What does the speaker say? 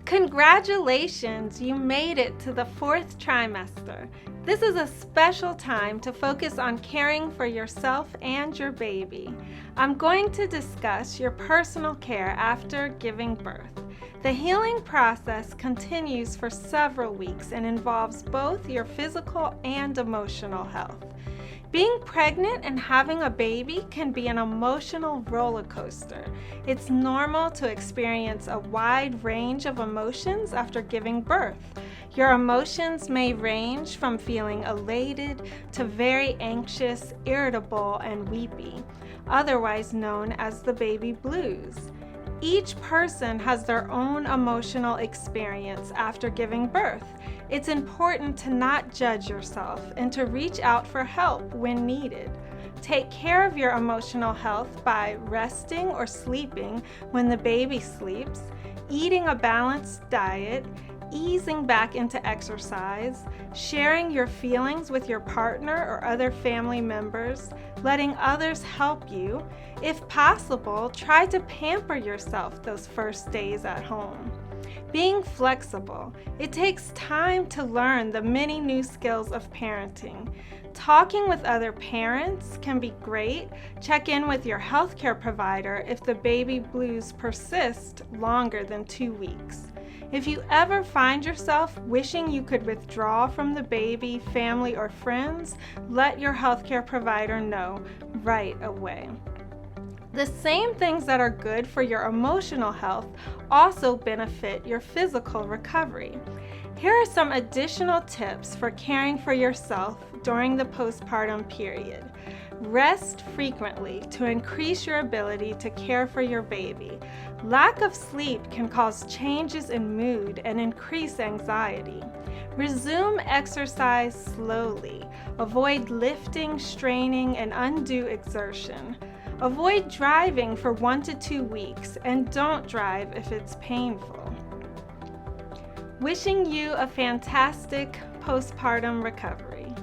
Congratulations, you made it to the 4th trimester. This is a special time to focus on caring for yourself and your baby. I'm going to discuss your personal care after giving birth. The healing process continues for several weeks and involves both your physical and emotional health. Being pregnant and having a baby can be an emotional roller coaster. It's normal to experience a wide range of emotions after giving birth. Your emotions may range from feeling elated to very anxious, irritable, and weepy, otherwise known as the baby blues. Each person has their own emotional experience after giving birth. It's important to not judge yourself and to reach out for help when needed. Take care of your emotional health by resting or sleeping when the baby sleeps, eating a balanced diet, easing back into exercise, sharing your feelings with your partner or other family members, letting others help you. If possible, try to pamper yourself those first days at home. Being flexible. It takes time to learn the many new skills of parenting. Talking with other parents can be great. Check in with your healthcare provider if the baby blues persist longer than 2 weeks. If you ever find yourself wishing you could withdraw from the baby, family, or friends, let your healthcare provider know right away. The same things that are good for your emotional health also benefit your physical recovery. Here are some additional tips for caring for yourself during the postpartum period. Rest frequently to increase your ability to care for your baby. Lack of sleep can cause changes in mood and increase anxiety. Resume exercise slowly. Avoid lifting, straining, and undue exertion. Avoid driving for 1 to 2 weeks and don't drive if it's painful. Wishing you a fantastic postpartum recovery.